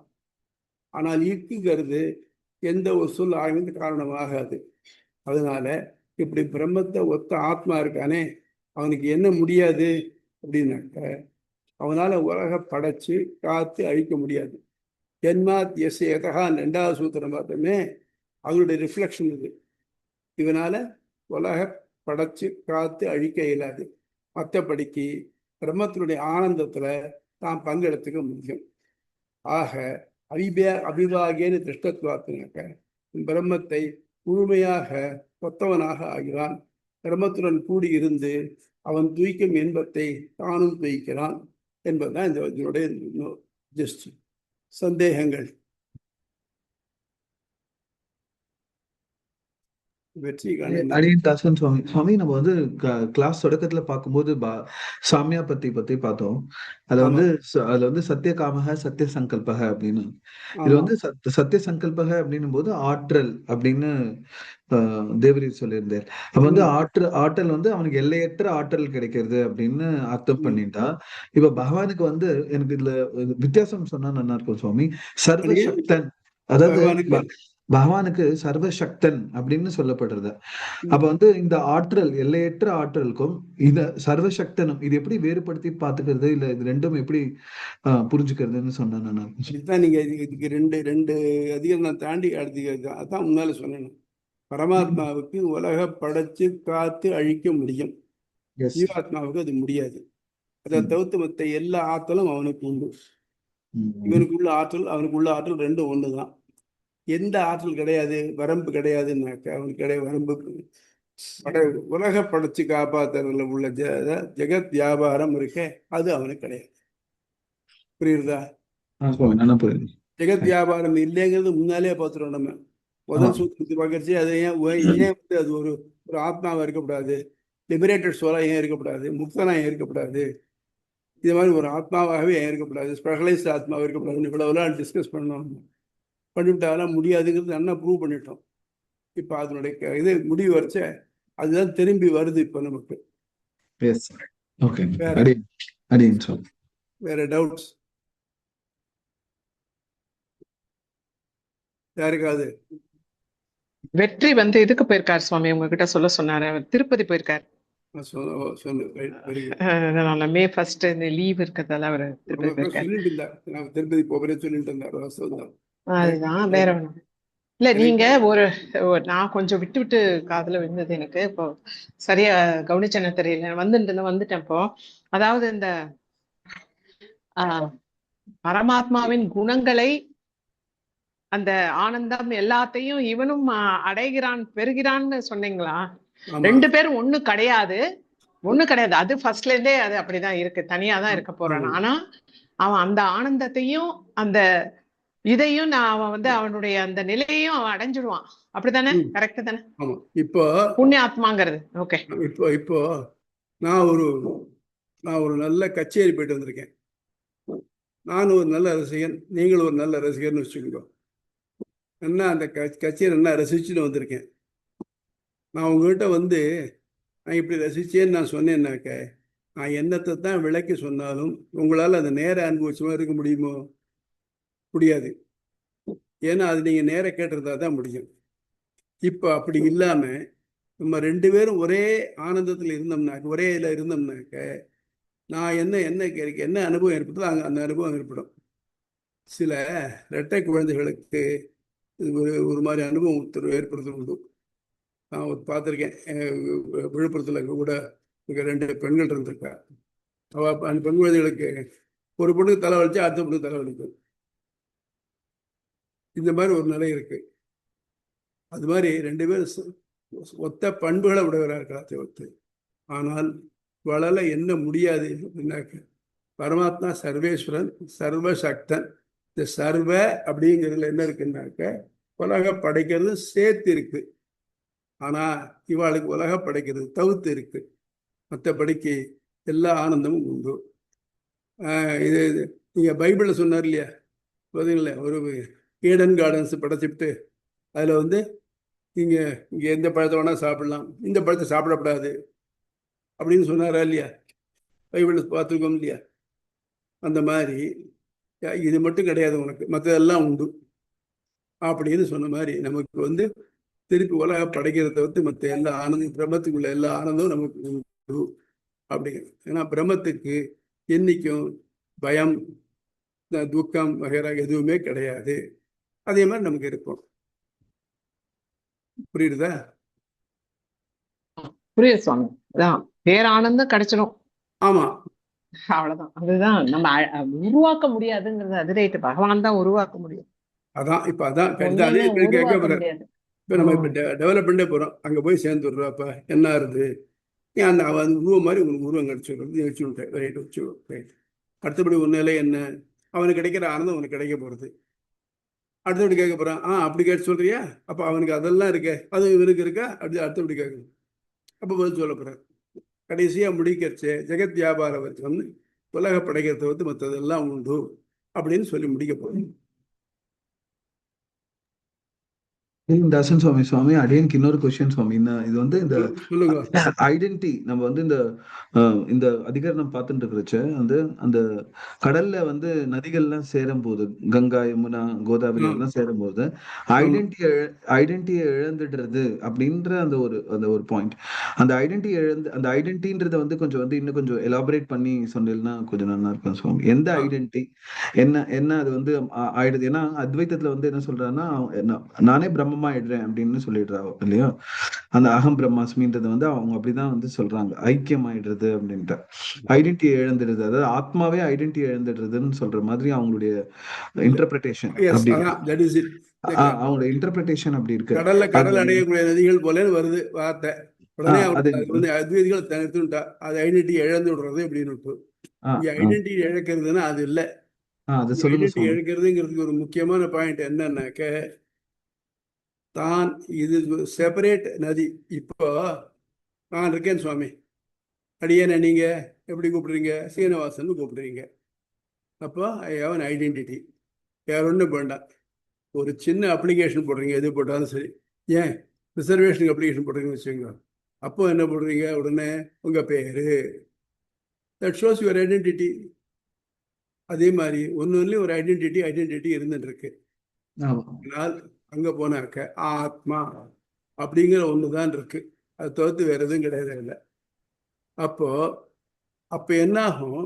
ஆனால் இக்குங்கிறது எந்த ஒரு சொல் ஆரம்பிக்க காரணமாகாது. அதனால இப்படி பிரம்மத்தை ஒத்த ஆத்மா இருக்கானே, அவனுக்கு என்ன முடியாது அப்படின்னாக்க அவனால உலக படைச்சு காத்து அழிக்க முடியாது. ஜென்மாத் எஸ் எதகா 2வது சூத்திரம் பார்த்தோமே, அவனுடைய ரிஃப்ளெக்ஷன் இது. இவனால உலக படைச்சு காத்து அழிக்க இயலாது. மற்றபடிக்கு பிரம்மத்தினுடைய ஆனந்தத்துல தான் பங்கெடுத்துக்க முடியும். ஆக அபிவாகியன்னு திருஷ்டத்துவாத்தினாக்க பிரம்மத்தை முழுமையாக ஒத்தவனாக ஆகிறான். பிரம்மத்துடன் கூடி இருந்து அவன் துய்க்கும் இன்பத்தை தானும் துய்க்கிறான் என்பதுதான் இதனுடைய ஜஸ்ட். சந்தேகங்கள்? தாசன் சுவாமி, நம்ம கிளாஸ் தொடக்கத்துல பார்க்கும்போது சாமியா பத்தி பார்த்தோம். அதுல சத்திய காமக சத்திய சங்கல்பக அப்படின்னு. இது சத்திய சங்கல்பக அப்படின்னும் போது ஆற்றல் அப்படின்னு தேவரி சொல்லியிருந்தார். அப்ப ஆற்றல் அவனுக்கு எல்லையற்ற ஆற்றல் கிடைக்கிறது அப்படின்னு அர்த்தம் பண்ணிட்டா, இப்ப பகவானுக்கு எனக்கு இதுல வித்தியாசம் சொன்னா நல்லா இருக்கும் சுவாமி. சர்வசக்தன், அதாவது பகவானுக்கு சர்வசக்தன் அப்படின்னு சொல்லப்படுறது. அப்ப இந்த ஆற்றல், எல்லையற்ற ஆற்றலுக்கும் இந்த சர்வசக்தனும் இது எப்படி வேறுபடுத்தி பாத்துக்கிறது, இல்ல இது ரெண்டும் எப்படி புரிஞ்சுக்கிறதுன்னு சொன்னா நான். நீங்க இதுக்கு ரெண்டு அதிகம் நான் தாண்டி அடுத்து அதான் முன்னால சொன்னேன். பரமாத்மாவுக்கு உலக படைச்சு காத்து அழிக்க முடியும், ஜீவாத்மாவுக்கு அது முடியாது. அதை தவிர்த்து மற்ற எல்லா ஆற்றலும் அவனுக்கு உண்டு. இவனுக்குள்ள ஆற்றல் அவனுக்குள்ள ஆற்றல் ரெண்டும் ஒண்ணுதான். எந்த ஆற்றல் கிடையாது, வரம்பு கிடையாதுன்னாக்க அவனுக்கு கிடையாது வரம்பு. உலக படைச்சு காப்பாத்துறதுல உள்ள ஜெகத் வியாபாரம் இருக்க, அது அவனுக்கு கிடையாது. புரியுறதா? ஜெகத் வியாபாரம் இல்லைங்கிறது முன்னாலே பார்த்துருவோம் நம்ம. முதல் சூத்திரத்தை பார்க்கறச்சு அது ஏன் அது ஒரு ஆத்மாவா இருக்கக்கூடாது, லிபரேட்டட் சோலா ஏன் இருக்கக்கூடாது, முக்தனா ஏன் இருக்கக்கூடாது, இது மாதிரி ஒரு ஆத்மாவாகவே ஏன் இருக்கக்கூடாது, ஸ்பெஷலைஸ்ட் ஆத்மாவாக இருக்கக்கூடாதுன்னு இவ்வளவுலாம் டிஸ்கஸ் பண்ணிவிட்டாலும் முடியாதுங்கிறது நல்லா ப்ரூவ் பண்ணிட்டோம். இப்போ அதனுடைய இது முடிவு வரைச்ச அதுதான் திரும்பி வருது இப்போ நமக்கு. S okay. வேற அடியேன் சுவாமி. வேற டவுட்ஸ் யாருக்காவது? வெற்றி வந்து இதுக்கு போயிருக்காரு சுவாமி, உங்ககிட்ட சொல்ல சொன்னாரு. அவர் திருப்பதி போயிருக்காரு. சொல்லு. Very good. அதனால May 1 இந்த லீவ் இருக்கிறதால அவர் திருப்பதி போயிருக்காரு. சொல்லிட்டு இருந்தா நான் திருப்பதி போகிறேன்னு சொல்லிட்டு இருந்தார். அதுதான், வேற ஒண்ணும் இல்ல. நீங்க நான் கொஞ்சம் விட்டு விட்டு காதுல விழுந்தது எனக்கு. இப்போ சரியா கவனிச்சேன்னு தெரியல. வந்துட்டேன் இப்போ. அதாவது இந்த பரமாத்மாவின் குணங்களை, அந்த ஆனந்தம் எல்லாத்தையும் இவனும் அடைகிறான் பெறுகிறான்னு சொன்னீங்களா? ரெண்டு பேரும் ஒண்ணு கிடையாது. அது ஃபர்ஸ்ட்ல இருந்தே அது அப்படிதான் இருக்கு, தனியா தான் இருக்க போறான். ஆனா அவன் அந்த ஆனந்தத்தையும் அந்த இதையும் அவன் வந்து அவனுடைய அந்த நிலையையும் அவன் அடைஞ்சிடுவான். அப்படித்தானே? கரெக்ட் தானே? இப்போ புண்ணிய ஆத்மாங்கிறது. ஓகே. இப்போ நான் ஒரு நல்ல கச்சேரி போயிட்டு வந்திருக்கேன். நானும் ஒரு நல்ல ரசிகன், நீங்களும் ஒரு நல்ல ரசிகர்னு வச்சுக்கோங்க. என்ன அந்த கச்சேரி என்ன ரசிச்சுன்னு வந்திருக்கேன். நான் உங்ககிட்ட வந்து நான் இப்படி ரசிச்சேன்னு நான் சொன்னேன்னாக்க, நான் என்னத்தை தான் விளக்கி சொன்னாலும் உங்களால் அதை நேர அனுபவிச்சமா இருக்க முடியுமோ? முடியாது. ஏன்னா அது நீங்கள் நேர கேட்டிருந்தா தான் முடியும். இப்போ அப்படி இல்லாமல் நம்ம ரெண்டு பேரும் ஒரே ஆனந்தத்தில் இருந்தோம்னாக்க, ஒரே இதில் இருந்தோம்னாக்க, நான் என்ன அனுபவம் ஏற்படுதோ அங்கே அந்த அனுபவம் ஏற்படும். சில இரட்டை குழந்தைகளுக்கு ஒரு மாதிரி அனுபவம் ஏற்படுத்த உண்டு. நான் பார்த்துருக்கேன். விழுப்புரத்தில் கூட இங்கே 2 பெண்கள் இருந்திருக்கா. அந்த பெண் குழந்தைகளுக்கு ஒரு பொண்ணுக்கு தலைவலிச்சா அடுத்த பொண்ணுக்கு தலைவலிக்கும். இந்த மாதிரி ஒரு நிலை இருக்கு. அது மாதிரி 2 பேரும் ஒத்த பண்புகளை உடையவராக இருக்கிறார் ஒத்து. ஆனால் வளர என்ன முடியாது அப்படின்னாக்க, பரமாத்மா சர்வேஸ்வரன், சர்வசக்தன். இந்த சர்வ அப்படிங்கிறதுல என்ன இருக்குன்னாக்க, உலக படைக்கிறது சேர்த்து இருக்கு. ஆனா இவாளுக்கு உலக படைக்கிறது தவிர்த்து இருக்கு. மற்றபடிக்கு எல்லா ஆனந்தமும் உண்டு. இது நீங்க பைபிள்ல சொன்னார் இல்லையா, பார்த்தீங்களா? ஒரு ஈடன் கார்டன்ஸ் படைச்சிட்டு அதில் வந்து இங்கே எந்த பழத்தை வேணால் சாப்பிடலாம், இந்த பழத்தை சாப்பிடக்கூடாது அப்படின்னு சொன்னாரா இல்லையா? பைபிளில் பார்த்துருக்கோம் இல்லையா? அந்த மாதிரி இது மட்டும் கிடையாது உனக்கு, மற்றதெல்லாம் உண்டு அப்படின்னு சொன்ன மாதிரி நமக்கு வந்து திருப்பி உலக படைக்கிறத வந்து மற்ற எல்லா ஆனந்தம், பிரம்மத்துக்குள்ள எல்லா ஆனந்தமும் நமக்கு உண்டு அப்படிங்கிறது. ஏன்னா பிரம்மத்துக்கு என்னைக்கும் பயம், துக்கம் வகைரா எதுவுமே கிடையாது. அதே மாதிரி நமக்கு இருக்கும். புரியுதா? புரியுது சுவாமி. அதான் பேரானந்தம் கிடைச்சிடும். ஆமா, அவ்வளவுதான். அதுதான் நம்ம உருவாக்க முடியாதுங்கிறது. அது ரைட்டு, பகவான் தான் உருவாக்க முடியும். அதான் இப்ப அதான் உருவாக்க முடியாது. இப்ப நம்ம இப்ப டெவலப் பண்ணே போறோம். அங்க போய் சேர்ந்து விடுறப்ப என்ன ஆகுது? அந்த உருவம் மாதிரி உனக்கு உருவம் கிடைச்சிடுறது, வச்சு விட்டேன். ரைட், வச்சு ரைட். அடுத்தபடி ஒரு நிலை என்ன? அவனுக்கு கிடைக்கிற ஆனந்தம் அவனுக்கு கிடைக்க போறது. அடுத்தபடி கேட்க போறான், அப்படி கேட்டு சொல்றியா? அப்ப அவனுக்கு அதெல்லாம் இருக்கே, அது இவனுக்கு இருக்கா? அப்படி அடுத்தபடி கேட்கணும். அப்ப பதில் சொல்ல போறான். கடைசியா முடிக்கிறச்சு ஜெகத் வியாபார வர்க்கம், உலக படைக்கிறத வந்து மற்றதெல்லாம் உண்டு அப்படின்னு சொல்லி முடிக்க போறோம். தாசன் சுவாமி அடியனுக்கு இன்னொரு கொஸ்டின் சுவாமி. இது வந்து இந்த சொல்லுங்க. ஐடென்டிட்டி நம்ம வந்து இந்த அதிகரணம் பார்த்துட்டு இருக்கிறச்ச வந்து அந்த கடல்ல வந்து நதிகள்லாம் சேரும் போது, கங்கா, யமுனா, கோதாவரி எல்லாம் சேரும் போது ஐடென்டிட்டியை இழந்துடுறது அப்படின்ற அந்த ஒரு பாயிண்ட். அந்த ஐடென்டின்றத வந்து கொஞ்சம் வந்து இன்னும் கொஞ்சம் எலாபரேட் பண்ணி சொன்னீங்கன்னா கொஞ்சம் நல்லா இருக்கும் சுவாமி. எந்த ஐடென்டிட்டி என்ன அது வந்து ஆயிடுது? ஏன்னா அத்வைத்தத்துல வந்து என்ன சொல்றாருன்னா, நானே பிரம்மமா ஆயிடுறேன் அப்படின்னு சொல்லிடுறா இல்லையா? அந்த அகம் பிரம்மாஸ்மின்றது வந்து அவங்க அப்படிதான் வந்து சொல்றாங்க, ஐக்கியம் ஆயிடுறது அப்படின்ட்டு. ஐடென்டிட்டி இழந்துடுது, அதாவது ஆத்மாவே ஐடென்டிட்டி இழந்துடுறதுன்னு சொல்ற மாதிரி அவங்களுடைய இன்டர்பிரேஷன் அவங்களோட இன்டர்பிரேஷன் அப்படி இருக்கு. கடல் அடையக்கூடிய நதிகள் போல வருது வார்த்தை. உடனே அத்வைதிகள் தனித்துட்டா அது ஐடென்டிட்டி இழந்து விடுறது அப்படின்னு. ஐடென்டிட்டி இழக்கிறதுன்னா அது இல்ல. ஐடென்டிட்டி இழக்கிறதுங்கிறதுக்கு ஒரு முக்கியமான பாயிண்ட் என்னன்னாக்க, தான் இது செப்பரேட் நதி. இப்போ நான் இருக்கேன் சுவாமி, அடியேன நீங்க எப்படி கூப்பிடுறீங்க? சீனிவாசன் கூப்பிடுறீங்க. அப்போ ஐ ஹேவ் அன் ஐடென்டிட்டி. வேற ஒன்றும் வேண்டாம். ஒரு சின்ன அப்ளிகேஷன் போடுறீங்க, எது போட்டாலும் சரி. ஏன் ரிசர்வேஷனுக்கு அப்ளிகேஷன் போடுறீங்கன்னு வச்சுக்கோங்க. அப்போ என்ன போடுறீங்க? உடனே உங்கள் பேர், தட் ஷோஸ் யுவர் ஐடென்டிட்டி. அதே மாதிரி ஒன்றுலேயும் ஒரு ஐடென்டிட்டி இருந்துட்டு இருக்கு. ஆனால் அங்கே போனாக்க ஆத்மா அப்படிங்கிற ஒன்று தான் இருக்கு. அது தவிர்த்து வேற எதுவும் கிடையாது இல்லை. அப்போ என்ன ஆகும்?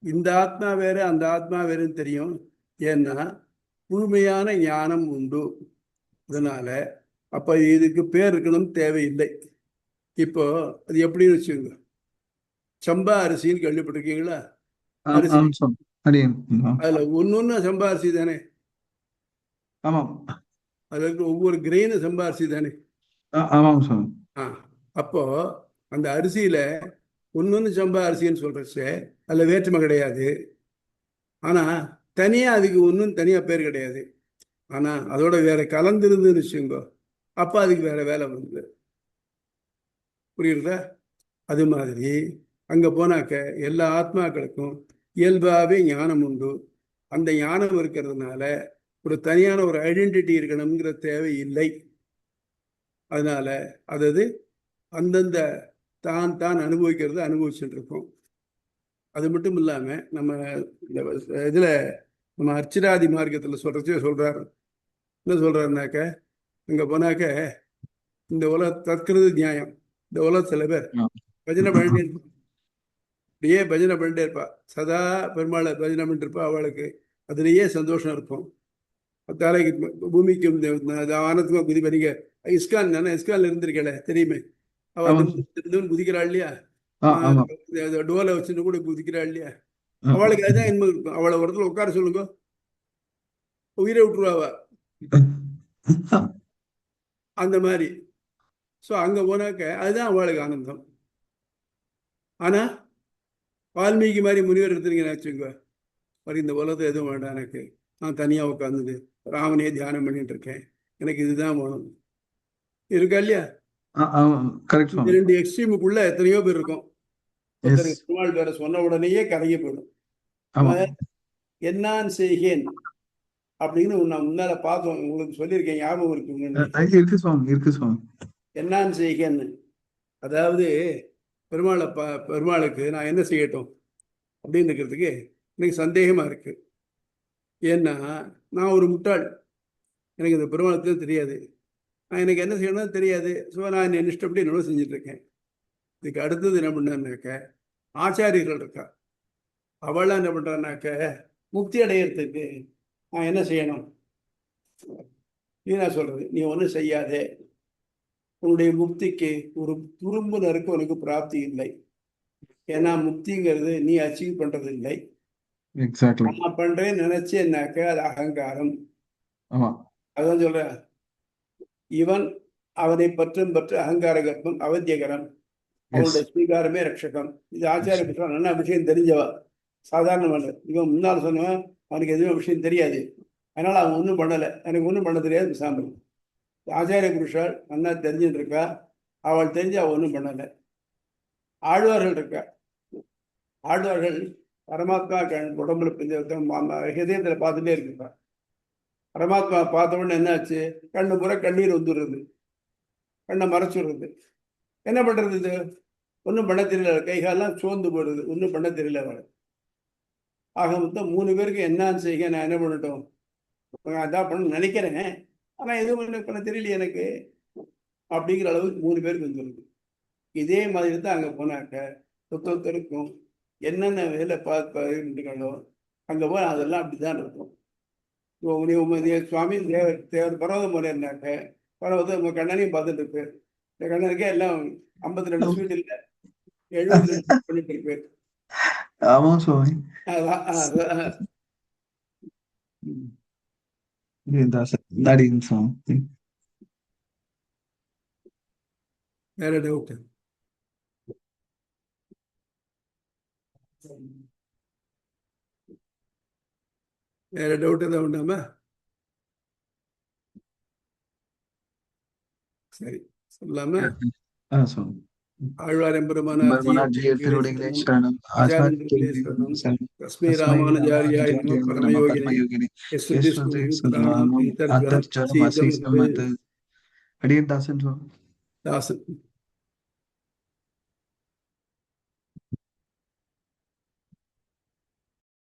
இந்த ஆத்மா வேறு அந்த ஆத்மா வேறுன்னு தெரியும். ஏன்னா முழுமையான ஞானம் உண்டு. அதனால அப்போ இதுக்கு பேர் இருக்கணும் தேவையில்லை. இப்போ அது எப்படின்னு வச்சுக்கோங்க. சம்பா அரிசின்னு கேள்விப்பட்டிருக்கீங்களா? அரிசி அதுல ஒன்னொன்னு சம்பா அரிசி தானே. அதுல இருக்க ஒவ்வொரு கிரெயினும் சம்பா அரிசி தானே. அப்போ அந்த அரிசியில ஒன்னொன்னு சம்பா அரிசின்னு சொல்றச்சு அதுல வேற்றுமை கிடையாது. ஆனா தனியா அதுக்கு ஒன்றும் தனியா பேர் கிடையாது. ஆனா அதோட வேற கலந்துருந்துன்னு வச்சுக்கோங்க, அப்ப அதுக்கு வேற வேலை வந்து. புரியுறதா? அது மாதிரி அங்க போனாக்க எல்லா ஆத்மாக்களுக்கும் இயல்பாகவே ஞானம் உண்டு. அந்த ஞானம் இருக்கிறதுனால ஒரு தனியான ஒரு ஐடென்டிட்டி இருக்கணுங்கிற தேவை இல்லை. அதனால அதாவது அந்தந்த தான் தான் அனுபவிக்கிறது அனுபவிச்சுட்டு இருக்கோம். அது மட்டும் இல்லாம நம்ம இதுல நம்ம அர்ச்சிராதி மார்க்கத்துல சொல்றாரு. என்ன சொல்றாருனாக்க, அங்க போனாக்க இந்த உலக தற்கிறது நியாயம். இந்த உலக சில பேர் பஜனை பண்ணிட்டே இருப்பா, அப்படியே பஜனை பண்ணிட்டே இருப்பா, சதா பெருமாளை பஜனை பண்ணிட்டு இருப்பா. அவளுக்கு அதுலேயே சந்தோஷம் இருக்கும். தலைக்கு பூமிக்கும் வானத்துக்கும் குதி பண்ணிக்க. இஸ்கான் தானே, இஸ்கான்ல இருந்திருக்கல தெரியுமே. அவள் குதிக்கிறாள் இல்லையா? டோலை வச்சுன்னு கூட குதிக்கிறாள் இல்லையா? அவளுக்கு அதுதான் இன்பம் இருக்கும். அவளை ஒரு இடத்துல உட்கார சொல்லுங்க, உயிரை விட்டுருவா அந்த மாதிரி. ஸோ அங்க போனாக்க அதுதான் அவளுக்கு ஆனந்தம். ஆனா வால்மீகி மாதிரி முனிவர் எடுத்துருங்கன்னு வச்சுக்கோங்க, இந்த உலகத்தை எதுவும் வேண்டாம், எனக்கு நான் தனியா உட்காந்துது ராமனே தியானம் பண்ணிட்டு இருக்கேன், எனக்கு இதுதான் வேணும் இருக்கா இல்லையா? இந்த ரெண்டு எக்ஸ்ட்ரீமுக்குள்ள எத்தனையோ பேர் இருக்கும். பெருமாள் பேரை சொன்ன உடனேயே கரைய போயிடும். என்னான் செய்கேன் அப்படின்னு நான் முன்னால பார்த்தோம், உங்களுக்கு சொல்லியிருக்கேன், ஞாபகம் இருக்கு? என்னான் செய்கேன்னு, அதாவது பெருமாளுக்கு நான் என்ன செய்யட்டும் அப்படின்னு இருக்கிறதுக்கு எனக்கு சந்தேகமா இருக்கு. ஏன்னா நான் ஒரு முட்டாள், எனக்கு இந்த பெருமாளுக்கு தெரியாது, நான் எனக்கு என்ன செய்யணும்னு தெரியாது. ஸோ நான் என் இஷ்டப்படி என்னோட செஞ்சுட்டு இருக்கேன். இதுக்கு அடுத்தது என்ன பண்ணான்னாக்க, ஆச்சாரியர்கள் இருக்கா, அவளாம் என்ன பண்றான்னாக்க, முக்தி அடையிறதுக்கு நான் என்ன செய்யணும்? நீ நான் சொல்றது, நீ ஒன்றும் செய்யாதே, உன்னுடைய முக்திக்கு ஒரு துரும்பு நறுக்கு உனக்கு பிராப்தி இல்லை. ஏன்னா முக்திங்கிறது நீ அச்சீவ் பண்றது இல்லை. நான் பண்றேன்னு நினைச்சேன்னாக்க அது அகங்காரம். அதான் சொல்ற, இவன் அவனை பற்றும் பற்று அகங்கார கர்ப்பம் அவத்தியகரம், அவனுடைய ஸ்வீகாரமே ரட்சகம். இது ஆச்சாரிய புத்தகம் நல்ல விஷயம் தெரிஞ்சவா, சாதாரணமான. இவன் முன்னால் சொன்னவன் அவனுக்கு எதுவும் விஷயம் தெரியாது, அதனால அவன் ஒன்றும் பண்ணலை, எனக்கு ஒன்றும் பண்ண தெரியாது சாம்பல். ஆச்சாரிய புருஷால் நல்லா தெரிஞ்சுட்டு இருக்கா, அவள் தெரிஞ்சு அவள் ஒன்றும் பண்ணலை. ஆழ்வார்கள் இருக்கா, ஆழ்வார்கள் பரமாத்மா உடம்புல ஹிருதயத்தில் பார்த்துட்டே இருக்குப்பா. பரமாத்மா பார்த்த உடனே என்னாச்சு? கண்ணு முறை கண்ணீர் வந்துடுறது, கண்ணை மறைச்சுடுறது. என்ன பண்றது? இது ஒன்றும் பண்ண தெரியல, கைகாலெல்லாம் சோர்ந்து போடுறது, ஒன்றும் பண்ண தெரியல அவள். ஆக மொத்தம் 3 பேருக்கு என்னான்னு செய்ய நான் என்ன பண்ணட்டும், அதான் பண்ண நினைக்கிறேன், ஆனால் எதுவும் பண்ண தெரியல எனக்கு அப்படிங்கிற அளவுக்கு 3 பேருக்கு வந்துடுது. இதே மாதிரி தான் அங்கே போனாக்க ஒருத்தருக்கும் என்னென்ன வேலை பார்த்துங்களோ அங்கே போய் அதெல்லாம் அப்படிதான் இருக்கும். சுவாமி தேவர் பர்வதம் போனேன்னாக்க, பர்வதம் உங்கள் கண்ணனையும் பார்த்துட்டு இருக்கு. இந்த கண்ணனுக்கே எல்லாம் 52 ஸ்வீட் இல்லை, 72 பண்ணிட்டு இருக்கு. வேற டவுட்? வேற டவுட் எதாவது உண்டாமா? சரி சொல்லாம ஆழ்வார் எம்பெருமான தஸ்மை ராமானுஜாரியாய நம பரமயோகினே அடியன் தாசன் சுவாமி. தாசன்.